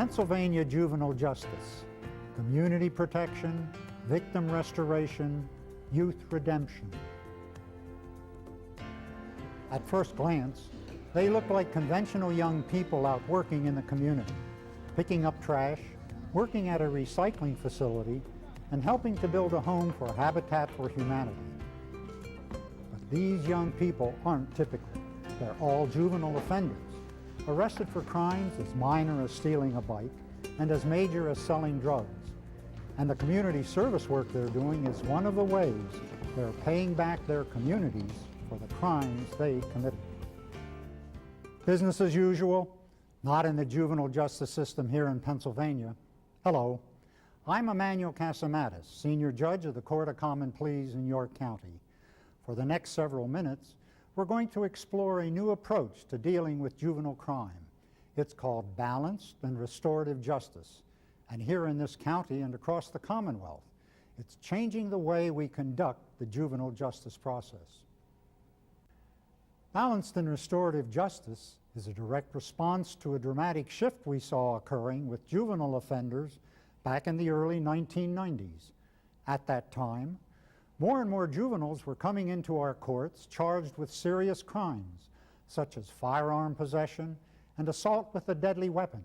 Pennsylvania juvenile justice, community protection, victim restoration, youth redemption. At first glance, they look like conventional young people out working in the community, picking up trash, working at a recycling facility, and helping to build a home for Habitat for Humanity. But these young people aren't typical. They're all juvenile offenders, arrested for crimes as minor as stealing a bike and as major as selling drugs. And the community service work they're doing is one of the ways they're paying back their communities for the crimes they committed. Business as usual, not in the juvenile justice system here in Pennsylvania. Hello, I'm Emmanuel Casamatis, Senior Judge of the Court of Common Pleas in York County. For the next several minutes, we're going to explore a new approach to dealing with juvenile crime. It's called balanced and restorative justice. And here in this county and across the Commonwealth, it's changing the way we conduct the juvenile justice process. Balanced and restorative justice is a direct response to a dramatic shift we saw occurring with juvenile offenders back in the early 1990s. At that time, more and more juveniles were coming into our courts charged with serious crimes, such as firearm possession and assault with a deadly weapon.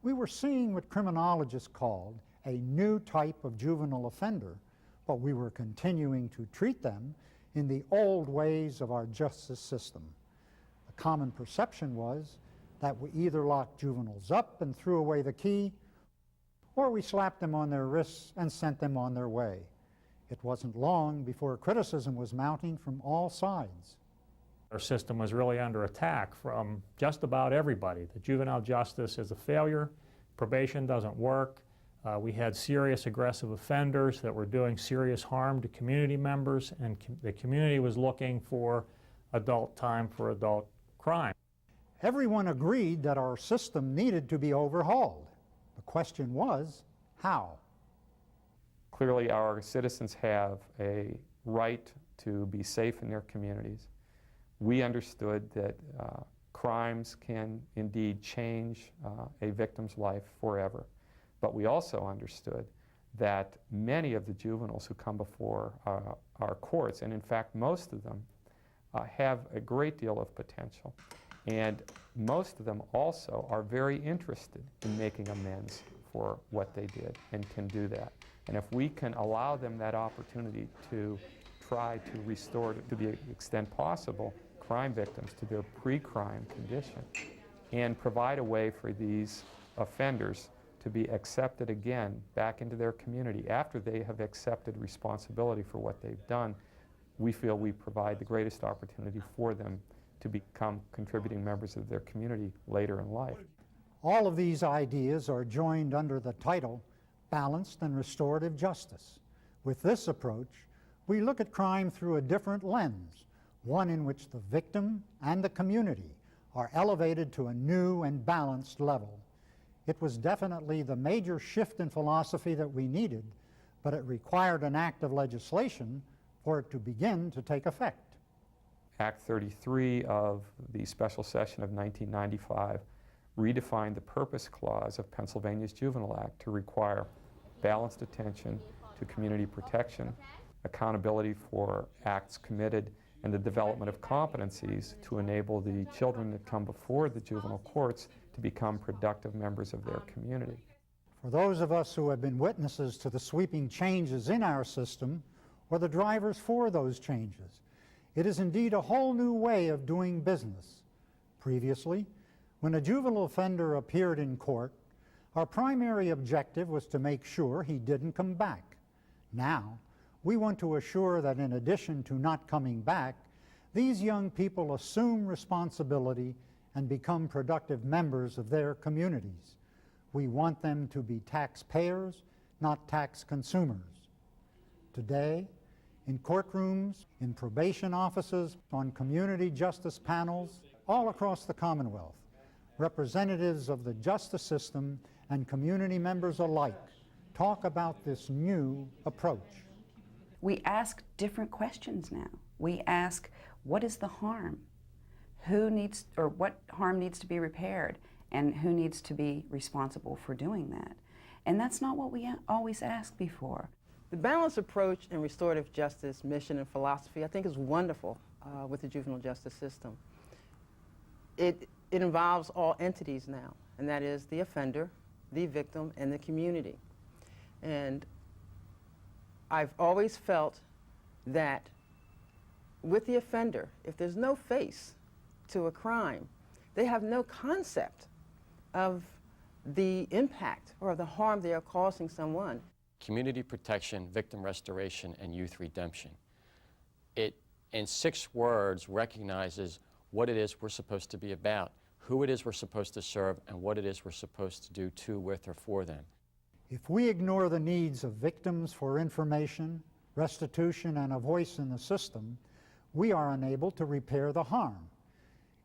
We were seeing what criminologists called a new type of juvenile offender, but we were continuing to treat them in the old ways of our justice system. The common perception was that we either locked juveniles up and threw away the key, or we slapped them on their wrists and sent them on their way. It wasn't long before criticism was mounting from all sides. Our system was really under attack from just about everybody. The juvenile justice is a failure, probation doesn't work, we had serious aggressive offenders that were doing serious harm to community members, and the community was looking for adult time for adult crime. Everyone agreed that our system needed to be overhauled. The question was, how? Clearly, our citizens have a right to be safe in their communities. We understood that crimes can indeed change a victim's life forever. But we also understood that many of the juveniles who come before our courts, and in fact most of them, have a great deal of potential. And most of them also are very interested in making amends for what they did and can do that. And if we can allow them that opportunity to try to restore, to the extent possible, crime victims to their pre-crime condition and provide a way for these offenders to be accepted again back into their community after they have accepted responsibility for what they've done, we feel we provide the greatest opportunity for them to become contributing members of their community later in life. All of these ideas are joined under the title Balanced and Restorative Justice. With this approach, we look at crime through a different lens, one in which the victim and the community are elevated to a new and balanced level. It was definitely the major shift in philosophy that we needed, but it required an act of legislation for it to begin to take effect. Act 33 of the special session of 1995 redefined the purpose clause of Pennsylvania's Juvenile Act to require balanced attention to community protection, accountability for acts committed, and the development of competencies to enable the children that come before the juvenile courts to become productive members of their community. For those of us who have been witnesses to the sweeping changes in our system, or the drivers for those changes, it is indeed a whole new way of doing business. Previously, when a juvenile offender appeared in court, our primary objective was to make sure he didn't come back. Now, we want to assure that in addition to not coming back, these young people assume responsibility and become productive members of their communities. We want them to be taxpayers, not tax consumers. Today, in courtrooms, in probation offices, on community justice panels, all across the Commonwealth, representatives of the justice system and community members alike talk about this new approach. We ask different questions now. We ask, what is the harm? Who needs, or what harm needs to be repaired? and who needs to be responsible for doing that. And that's not what we always asked before. The balanced approach in restorative justice mission and philosophy, I think, is wonderful with the juvenile justice system. It involves all entities now, and that is the offender, the victim, and the community. And I've always felt that with the offender, if there's no face to a crime, they have no concept of the impact or the harm they are causing someone. Community protection, victim restoration, and youth redemption. It, in 6 words, recognizes what it is we're supposed to be about, who it is we're supposed to serve, and what it is we're supposed to do to, with, or for them. If we ignore the needs of victims for information, restitution, and a voice in the system, we are unable to repair the harm.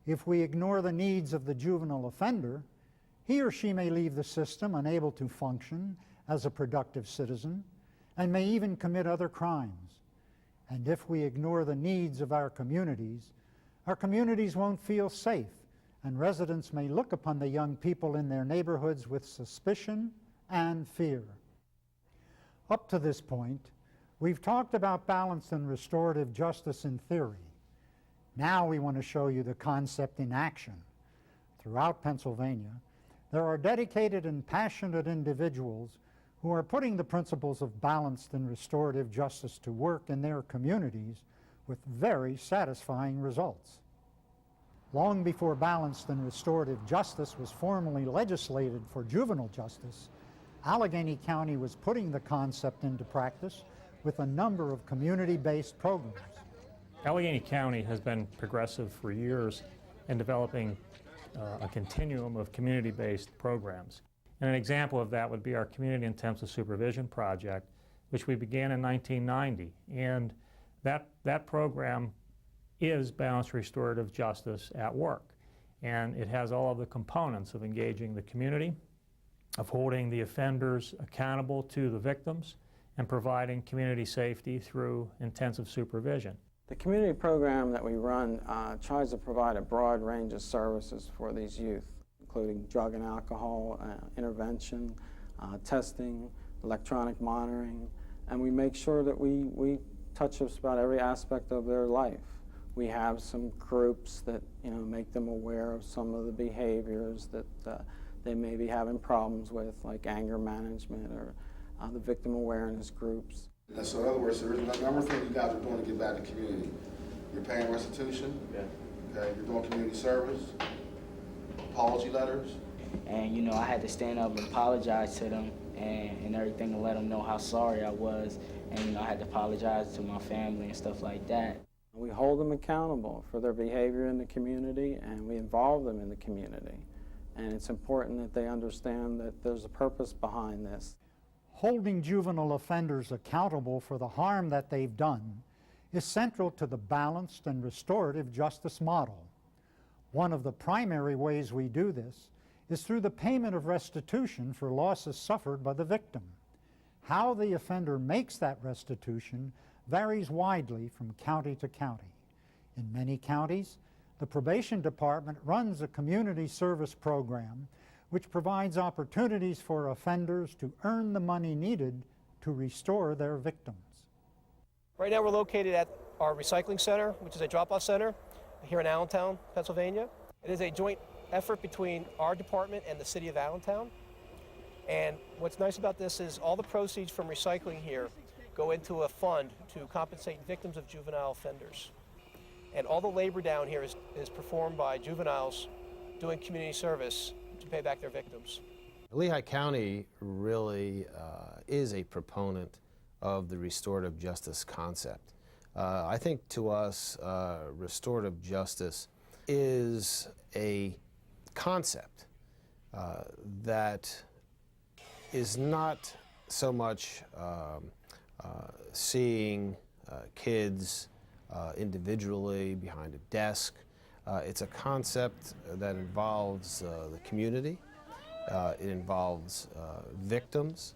If we ignore the needs of the juvenile offender, he or she may leave the system unable to function as a productive citizen and may even commit other crimes. And if we ignore the needs of our communities won't feel safe, and residents may look upon the young people in their neighborhoods with suspicion and fear. Up to this point, we've talked about balanced and restorative justice in theory. Now we want to show you the concept in action. Throughout Pennsylvania, there are dedicated and passionate individuals who are putting the principles of balanced and restorative justice to work in their communities with very satisfying results. Long before balanced and restorative justice was formally legislated for juvenile justice, Allegheny County was putting the concept into practice with a number of community-based programs. Allegheny County has been progressive for years in developing a continuum of community-based programs. And an example of that would be our Community Intensive Supervision Project, which we began in 1990. And that program is balanced restorative justice at work. And it has all of the components of engaging the community, of holding the offenders accountable to the victims, and providing community safety through intensive supervision. The community program that we run tries to provide a broad range of services for these youth, including drug and alcohol intervention, testing, electronic monitoring, and we make sure that we touch just about every aspect of their life. We have some groups that make them aware of some of the behaviors that they may be having problems with, like anger management or the victim awareness groups. And so in other words, there's a number of things you guys are doing to get back to the community. You're paying restitution, okay, you're doing community service, apology letters. And I had to stand up and apologize to them and everything, and let them know how sorry I was. And I had to apologize to my family and stuff like that. We hold them accountable for their behavior in the community, and we involve them in the community. And it's important that they understand that there's a purpose behind this. Holding juvenile offenders accountable for the harm that they've done is central to the balanced and restorative justice model. One of the primary ways we do this is through the payment of restitution for losses suffered by the victim. How the offender makes that restitution varies widely from county to county. In many counties, the probation department runs a community service program which provides opportunities for offenders to earn the money needed to restore their victims. Right now we're located at our recycling center, which is a drop-off center here in Allentown, Pennsylvania. It is a joint effort between our department and the city of Allentown. And what's nice about this is all the proceeds from recycling here go into a fund to compensate victims of juvenile offenders. And all the labor down here is performed by juveniles doing community service to pay back their victims. Lehigh County really is a proponent of the restorative justice concept. I think to us, restorative justice is a concept that is not so much seeing kids individually behind a desk. It's a concept that involves the community. It involves victims,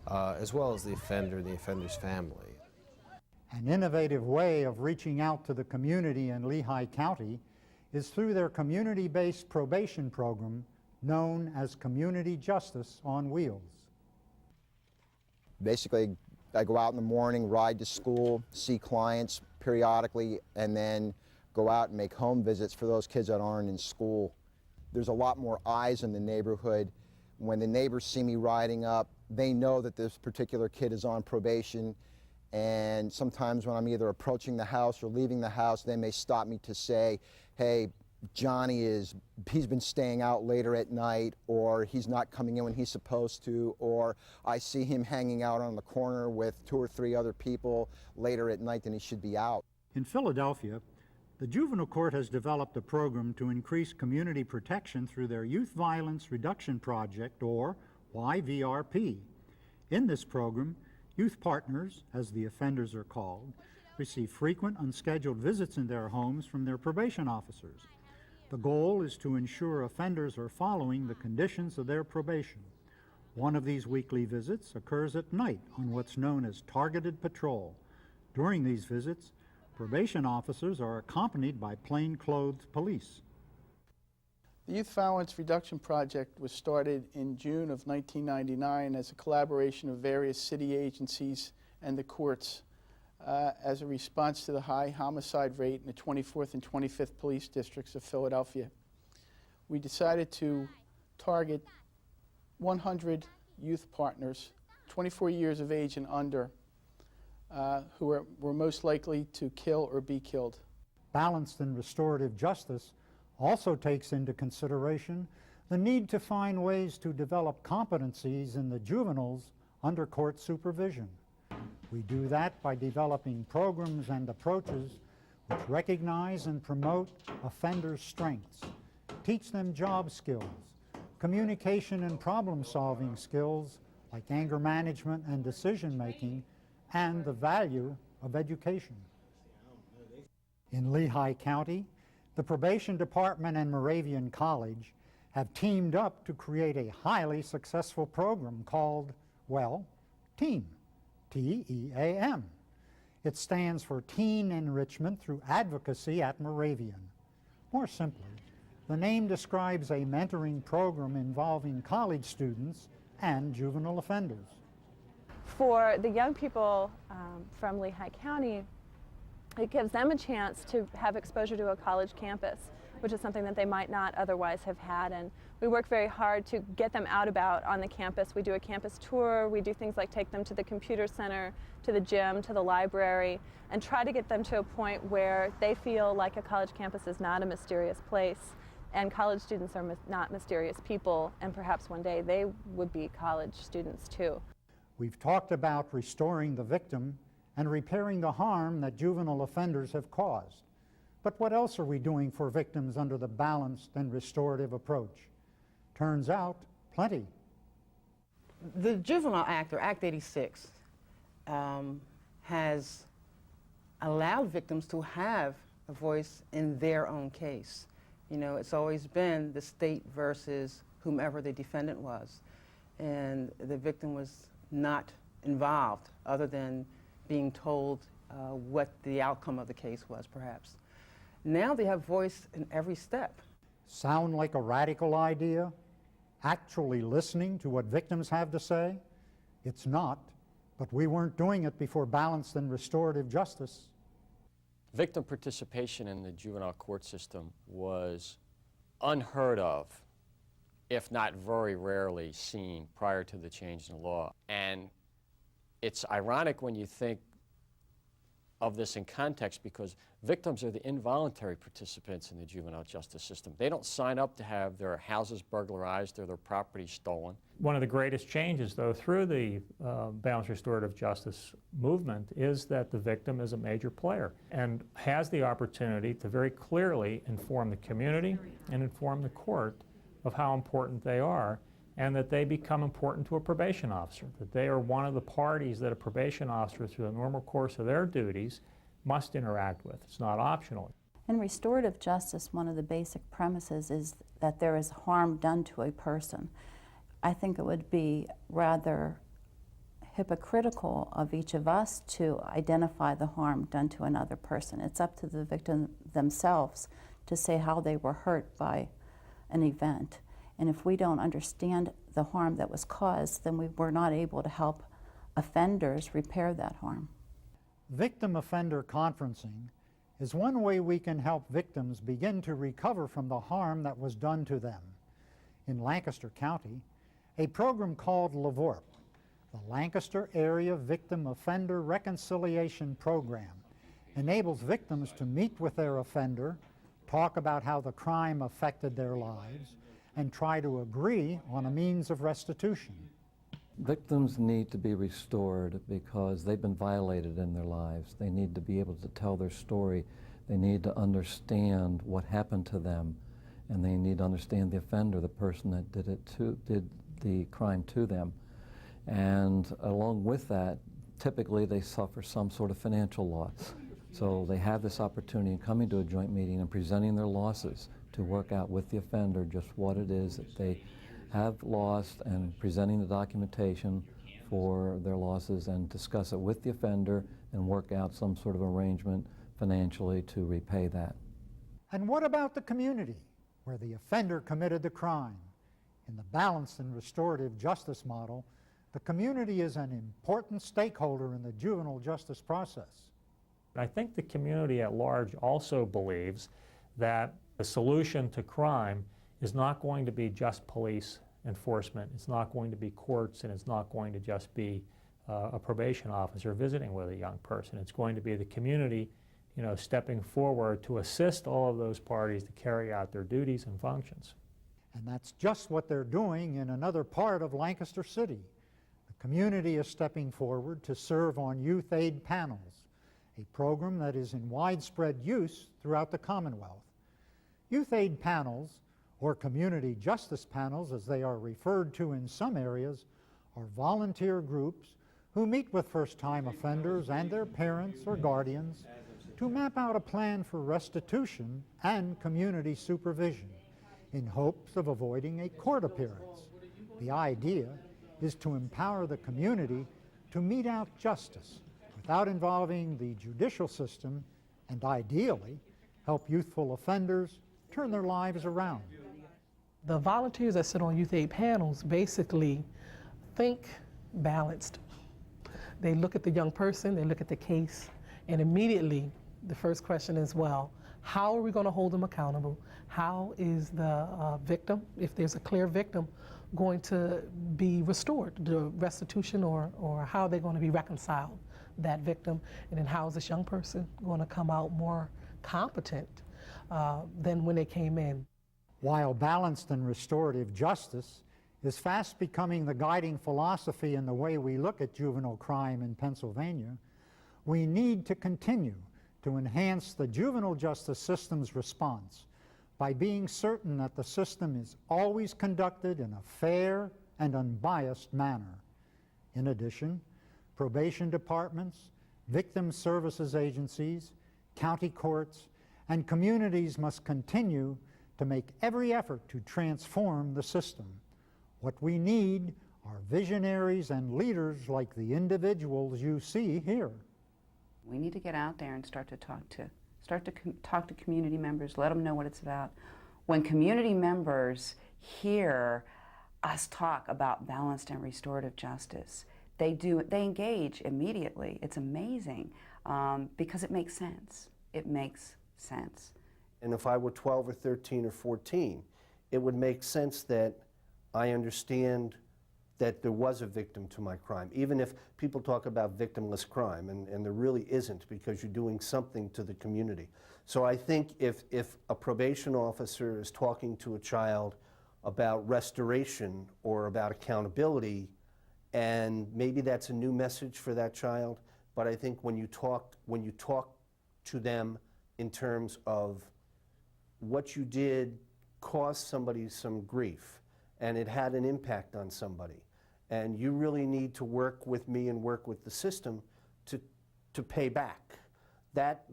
as well as the offender and the offender's family. An innovative way of reaching out to the community in Lehigh County is through their community-based probation program, known as community justice on wheels. Basically, I go out in the morning, ride to school, see clients periodically, and then go out and make home visits for those kids that aren't in school. There's a lot more eyes in the neighborhood. When the neighbors see me riding up, they know that this particular kid is on probation, and sometimes when I'm either approaching the house or leaving the house, they may stop me to say, hey, he's been staying out later at night, or he's not coming in when he's supposed to, or I see him hanging out on the corner with 2 or 3 other people later at night than he should be out. In Philadelphia, the Juvenile Court has developed a program to increase community protection through their Youth Violence Reduction Project, or YVRP. In this program, youth partners, as the offenders are called, receive frequent unscheduled visits in their homes from their probation officers. The goal is to ensure offenders are following the conditions of their probation. One of these weekly visits occurs at night on what's known as targeted patrol. During these visits, probation officers are accompanied by plainclothed police. The Youth Violence Reduction Project was started in June of 1999 as a collaboration of various city agencies and the courts as a response to the high homicide rate in the 24th and 25th police districts of Philadelphia. We decided to target 100 youth partners, 24 years of age and under, who were most likely to kill or be killed. Balanced and restorative justice also takes into consideration the need to find ways to develop competencies in the juveniles under court supervision. We do that by developing programs and approaches which recognize and promote offenders' strengths, teach them job skills, communication and problem-solving skills like anger management and decision-making, and the value of education. In Lehigh County, the Probation Department and Moravian College have teamed up to create a highly successful program called, well, TEAM, T-E-A-M. It stands for Teen Enrichment Through Advocacy at Moravian. More simply, the name describes a mentoring program involving college students and juvenile offenders. For the young people from Lehigh County, it gives them a chance to have exposure to a college campus, which is something that they might not otherwise have had. And we work very hard to get them out about on the campus. We do a campus tour, we do things like take them to the computer center, to the gym, to the library, and try to get them to a point where they feel like a college campus is not a mysterious place, and college students are not mysterious people, and perhaps one day they would be college students too. We've talked about restoring the victim and repairing the harm that juvenile offenders have caused. But what else are we doing for victims under the balanced and restorative approach? Turns out, plenty. The Juvenile Act, or Act 86, has allowed victims to have a voice in their own case. You know, it's always been the state versus whomever the defendant was, and the victim was not involved other than being told what the outcome of the case was, perhaps. Now they have voice in every step. Sound like a radical idea? Actually listening to what victims have to say? It's not, but we weren't doing it before balanced and restorative justice. Victim participation in the juvenile court system was unheard of, if not very rarely seen, prior to the change in the law. And it's ironic when you think of this in context, because victims are the involuntary participants in the juvenile justice system. They don't sign up to have their houses burglarized or their property stolen. One of the greatest changes, though, through the balanced restorative justice movement is that the victim is a major player and has the opportunity to very clearly inform the community and inform the court of how important they are, and that they become important to a probation officer, that they are one of the parties that a probation officer, through the normal course of their duties, must interact with. It's not optional. In restorative justice, one of the basic premises is that there is harm done to a person. I think it would be rather hypocritical of each of us to identify the harm done to another person. It's up to the victim themselves to say how they were hurt by an event. And if we don't understand the harm that was caused, then we're not able to help offenders repair that harm. Victim-offender conferencing is one way we can help victims begin to recover from the harm that was done to them. In Lancaster County, a program called LAVORP, the Lancaster Area Victim Offender Reconciliation Program, enables victims to meet with their offender, talk about how the crime affected their lives, and try to agree on a means of restitution. Victims need to be restored because they've been violated in their lives. They need to be able to tell their story. They need to understand what happened to them, and they need to understand the offender, the person that did the crime to them. And along with that, typically they suffer some sort of financial loss. So they have this opportunity in coming to a joint meeting and presenting their losses to work out with the offender just what it is that they have lost, and presenting the documentation for their losses and discuss it with the offender and work out some sort of arrangement financially to repay that. And what about the community where the offender committed the crime? In the balanced and restorative justice model, the community is an important stakeholder in the juvenile justice process. I think the community at large also believes that the solution to crime is not going to be just police enforcement. It's not going to be courts, and it's not going to just be a probation officer visiting with a young person. It's going to be the community, stepping forward to assist all of those parties to carry out their duties and functions. And that's just what they're doing in another part of Lancaster City. The community is stepping forward to serve on youth aid panels, a program that is in widespread use throughout the Commonwealth. Youth aid panels, or community justice panels as they are referred to in some areas, are volunteer groups who meet with first-time offenders and their parents or guardians to map out a plan for restitution and community supervision in hopes of avoiding a court appearance. The idea is to empower the community to mete out justice without involving the judicial system, and ideally help youthful offenders turn their lives around. The volunteers that sit on youth aid panels basically think balanced. They look at the young person, they look at the case, and immediately the first question is, well, how are we going to hold them accountable? How is the victim, if there's a clear victim, going to be restored, the restitution, or how are they going to be reconciled, that victim? And then how is this young person going to come out more competent than when they came in? While balanced and restorative justice is fast becoming the guiding philosophy in the way we look at juvenile crime in Pennsylvania, we need to continue to enhance the juvenile justice system's response by being certain that the system is always conducted in a fair and unbiased manner. In addition, probation departments, victim services agencies, county courts, and communities must continue to make every effort to transform the system. What we need are visionaries and leaders like the individuals you see here. We need to get out there and start to talk to community members, let them know what it's about. When community members hear us talk about balanced and restorative justice, they engage immediately. It's amazing because it makes sense. It makes sense. And if I were 12 or 13 or 14, it would make sense that I understand that there was a victim to my crime, even if people talk about victimless crime, and there really isn't, because you're doing something to the community. So I think if a probation officer is talking to a child about restoration or about accountability, and maybe that's a new message for that child, but I think when you talk to them in terms of what you did caused somebody some grief, and it had an impact on somebody, and you really need to work with me and work with the system to pay back. That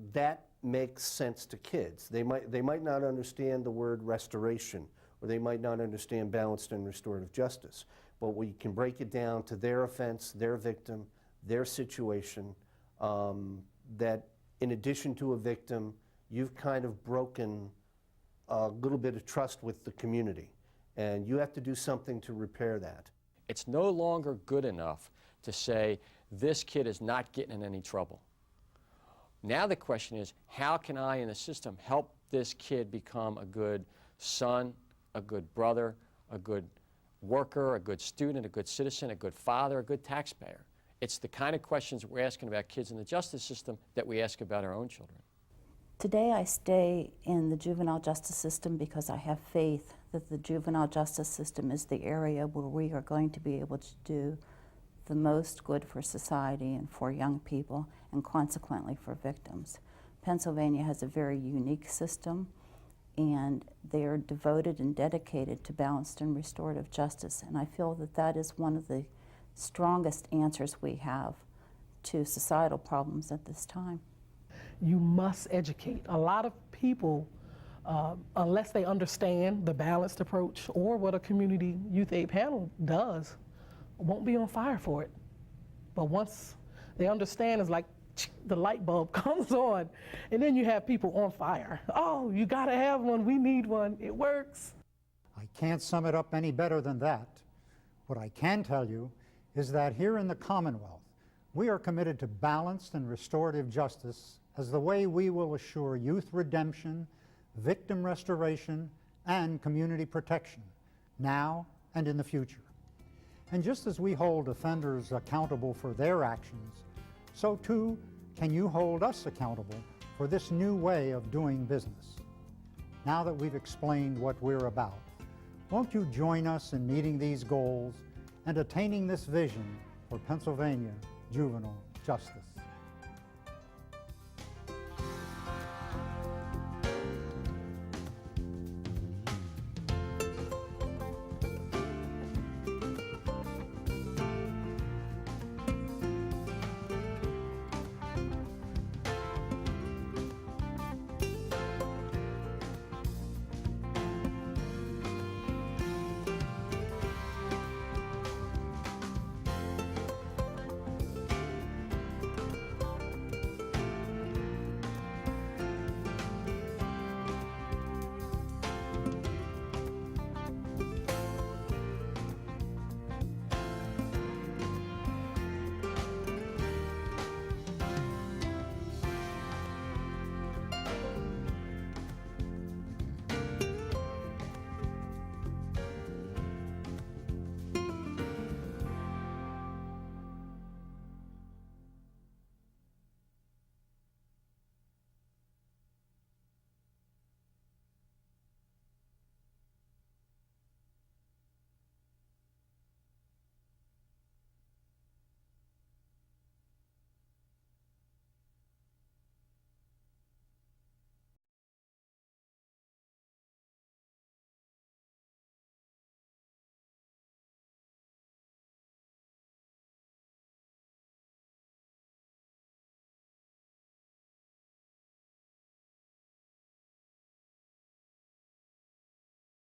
makes sense to kids. They might not understand the word restoration, or they might not understand balanced and restorative justice, but we can break it down to their offense, their victim, their situation, that in addition to a victim, you've kind of broken a little bit of trust with the community. and you have to do something to repair that. It's no longer good enough to say, this kid is not getting in any trouble. Now the question is, how can I in the system help this kid become a good son, a good brother, a good worker, a good student, a good citizen, a good father, a good taxpayer? It's the kind of questions we're asking about kids in the justice system that we ask about our own children. Today I stay in the juvenile justice system because I have faith that the juvenile justice system is the area where we are going to be able to do the most good for society and for young people, and consequently for victims. Pennsylvania has a very unique system, and they are devoted and dedicated to balanced and restorative justice, and I feel that that is one of the strongest answers we have to societal problems at this time. You must educate. A lot of people, unless they understand the balanced approach or what a community youth aid panel does, won't be on fire for it. But once they understand, it's like the light bulb comes on, and then you have people on fire. Oh, you gotta have one, we need one, it works. I can't sum it up any better than that. What I can tell you is that here in the Commonwealth, we are committed to balanced and restorative justice as the way we will assure youth redemption, victim restoration, and community protection, now and in the future. And just as we hold offenders accountable for their actions, so too can you hold us accountable for this new way of doing business. Now that we've explained what we're about, won't you join us in meeting these goals and attaining this vision for Pennsylvania juvenile justice?